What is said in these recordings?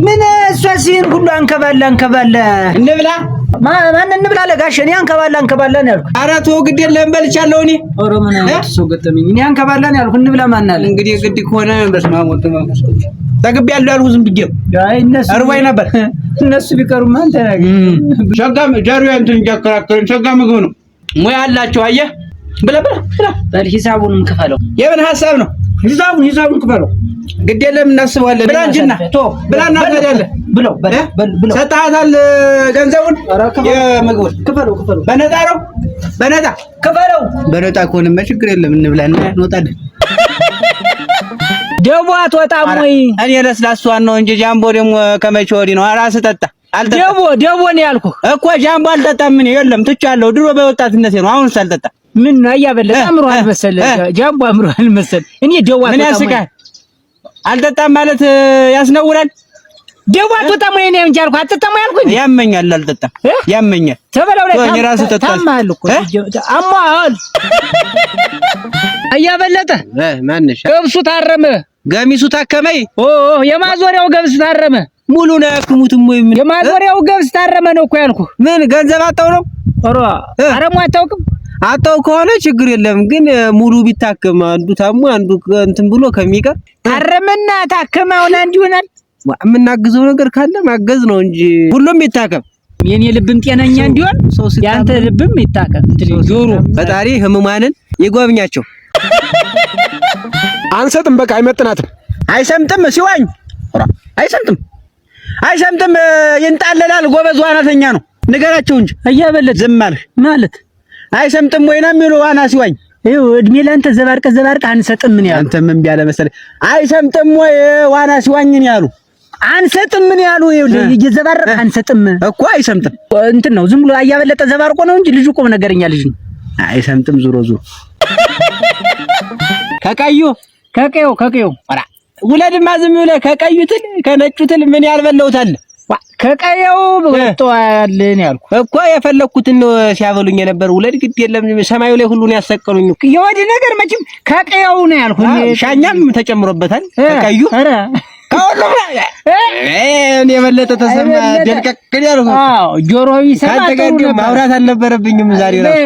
ምን እሷሲን ሁሉ አንከባላ እንብላ ማን እንብላ ለጋሽ እኔ አንከባላ ነው ያልኩ። ኧረ ተው ግድ የለም በልቻለሁ እኔ። ኦሮ ምን ሰው ገጠመኝ እኔ አንከባላ ነው ያልኩ። እንብላ ማን አለ እንግዲህ ግድ ከሆነ በስማም ወጥ ማመስ ተግቢያለሁ ያልኩ ዝም ብዬ አይ እነሱ አርባይ ነበር እነሱ ቢቀሩ ማን ተናገ ሸጋም ጃሪው እንትን ያከራከረን ሸጋ ምግብ ነው ሙያ አላቸው አየህ ብላ በል ሂሳቡንም ክፈለው። የምን ሐሳብ ነው ሂሳቡን ክፈለው። ግድ የለም እናስባለን ብላ እንጂና ቶ ብላ እናፈዳለን ብለው ሰጣታል ገንዘቡን የምግቡን ክፈለው በነጣ ነው በነጣ ክፈለው። በነጣ ከሆነማ ችግር የለም እንብላና እንወጣለን። ደቦ አትወጣም ወይ? እኔ ለስላሷን ነው እንጂ ጃምቦ ደግሞ ከመቼ ወዲህ ነው አራስ ጠጣ አልጠጣም። ደቦ ነው ያልኩህ እኮ ጃምቦ አልጠጣም። ምን የለም ትቻለሁ ድሮ በወጣትነቴ ነው አሁን ሳልጠጣ ምን አያበለጠ አምሮሃል መሰለህ ጃምቦ አምሮሃል መሰለህ። እኔ ደቦ ምን ያስቃል? አልጠጣም ማለት ያስነውራል። ደቦ አትወጣም ወይ ነው እንጂ አልኩህ አትጠጣም ያልኩኝ። ያመኛል አልጠጣም ያመኛል ተበላው ላይ እኔ ራሱ ተጣጣ ታማል እኮ አማል አያበለጠ ማንሽ ገብሱ ታረመ ገሚሱ ታከመይ የማዞሪያው ገብስ ታረመ ሙሉ ነው ያክሙትም ወይ ምን የማዞሪያው ገብስ ታረመ ነው እኮ ያልኩህ። ምን ገንዘብ አጣው ነው አረሙ አታውቅም አጣው ከሆነ ችግር የለም ግን ሙሉ ቢታከም አንዱ ታሙ አንዱ እንትን ብሎ ከሚቀር ታረመና ታከማውና እንዲሆናል። የምናግዘው ነገር ካለ ማገዝ ነው እንጂ ሁሉም ይታከም። የኔ ልብም ጤነኛ እንዲሆን ያንተ ልብም ይታከም። ጆሮ ፈጣሪ ህሙማንን ይጎብኛቸው። አንሰጥም በቃ አይመጥናትም። አይሰምጥም ሲዋኝ አይሰምጥም ይንጣለላል። ጎበዝ ዋናተኛ ነው ንገራቸው እንጂ አያበለጥ ዝም አልሽ ማለት አይሰምጥም ወይ ነው የሚሉ ዋና ሲዋኝ ይኸው እድሜ ላንተ ዘባርቀ አንሰጥም ምን ያሉ አንተ ምን ቢያለ መሰለህ አይሰምጥም ወይ ዋና ሲዋኝን ያሉ አንሰጥም ምን ያሉ ይኸው እየዘባረቀ አንሰጥም እኮ አይሰምጥም እንትን ነው ዝም ብሎ አያበለጠ ዘባርቆ ነው እንጂ ልጁ ቁም ነገረኛ ልጅ ነው። አይሰምጥም ዙሮ ከቀዩ ኧረ ውለድማ ዝም ብለህ ከቀዩትል ከነጩትል ምን ያልበለውታል ከቀየው ወጥቷልን ያልኩ እኮ የፈለኩትን ነው ሲያበሉኝ የነበር ውለድ ግድ የለም ሰማዩ ላይ ሁሉን ያሰቀሉኝ የወዲ ነገር መቼም ከቀየው ነው ያልኩ ሻኛም ተጨምሮበታል ከቀዩ ኧረ ከሁሉም እኔ የበለጠ ተሰማ ደልቀቅ ያልኩ ጆሮ ይሰማል ማውራት አልነበረብኝም ዛሬ ራሱ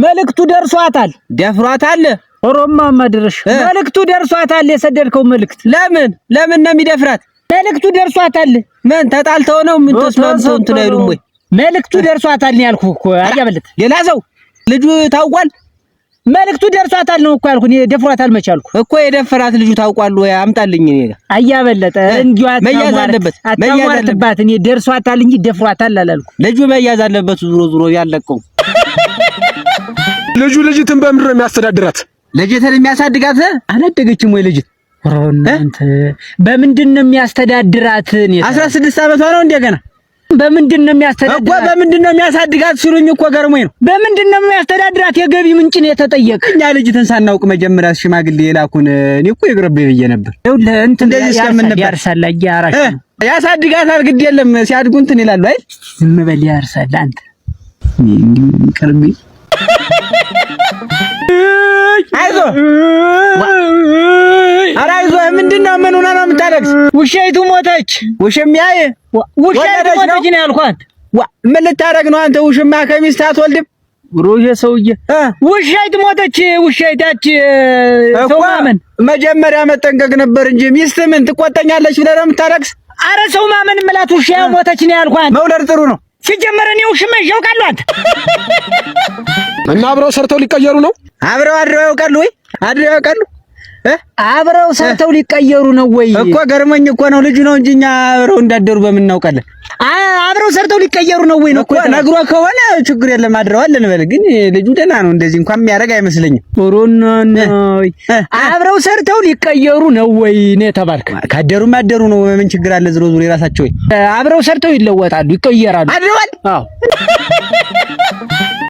መልእክቱ ደርሷታል ደፍሯታል ኦሮማ ማድረሽ መልእክቱ ደርሷታል የሰደድከው መልእክት ለምን ነው የሚደፍራት መልእክቱ ደርሷታል ምን ተጣልተው ነው ምን ተስማምተው እንትን አይሉም ወይ መልእክቱ ደርሷታል ነው ያልኩህ እኮ አያበለጥ ሌላ ሰው ልጁ ታውቋል መልእክቱ ደርሷታል ነው እኮ ያልኩህ እኔ ደፍሯታል መቻልኩ እኮ የደፈራት ልጁ ታውቋል ወይ አምጣልኝ እኔ አያበለጠ እንዲያት መያዝ አለበት እኔ ደርሷታል እንጂ ደፍሯታል አላልኩ ልጁ መያዝ አለበት ዙሮ ያለቀው ልጅትን በምንድን ነው የሚያስተዳድራት ልጅትን የሚያሳድጋት አላደገችም ወይ ልጅት ወሮናንተ በምንድን ነው የሚያስተዳድራት? 16 ዓመቷ ነው እንደገና በምንድን ነው የሚያስተዳድራት? እኮ በምንድን ነው የሚያሳድጋት ሲሉኝ እኮ ገርሞኝ ነው። በምንድን ነው የሚያስተዳድራት? የገቢ ምንጭ ነው የተጠየቀ። እኛ ልጅትን ሳናውቅ መጀመሪያ ሽማግሌ የላኩን እኔ እኮ ይቅርብኝ ብዬ ነበር። እንደዚህ እስከምን ነበር ያርሳል ያራሽ ያሳድጋታል። ግድ የለም ሲያድጉ እንትን ይላሉ አይደል? ዝም በል ያርሳል አንተ ይቅርብኝ። አይዞህ አይዞህ ምንድነው ምን ሆነ ነው የምታለቅስ? ውሻይቱ ሞተች። ውሽሚያዬ ውሻይቱ ሞተች ነው ያልኳት። ምን ልታረግ ነው አንተ? ውሽማ ከሚስት አትወልድም? ሮጀ ሰውዬ ውሻይቱ ሞተች። ውሻይታች ሰው ማመን መጀመሪያ መጠንቀቅ ነበር እንጂ ሚስት ምን ትቆጠኛለች ብለህ ነው የምታለቅስ? አረ ሰው ማመን ምላት ውሻ ሞተች ነው ያልኳት። መውለድ ጥሩ ነው ሲጀመር እኔ ውሽማ ያውቃሉ አንተ እና አብረው ሰርተው ሊቀየሩ ነው። አብረው ያውቃሉ ወይ? ያውቃሉ አብረው ሰርተው ሊቀየሩ ነው ወይ? እኮ ገርሞኝ እኮ ነው። ልጁ ነው እንጂ እኛ አብረው እንዳደሩ በምን እናውቃለን? አብረው ሰርተው ሊቀየሩ ነው ወይ ነው እኮ ነግሮ ከሆነ ችግር የለም አድረዋል እንበል። ግን ልጁ ደህና ነው እንደዚህ እንኳን የሚያደርግ አይመስለኝም። ኦሮናናይ አብረው ሰርተው ሊቀየሩ ነው ወይ ነው የተባልክ? ካደሩም አደሩ ነው ምን ችግር አለ? ዝሮ የራሳቸው ወይ አብረው ሰርተው ይለወጣሉ ይቀየራሉ። አድረዋል። አዎ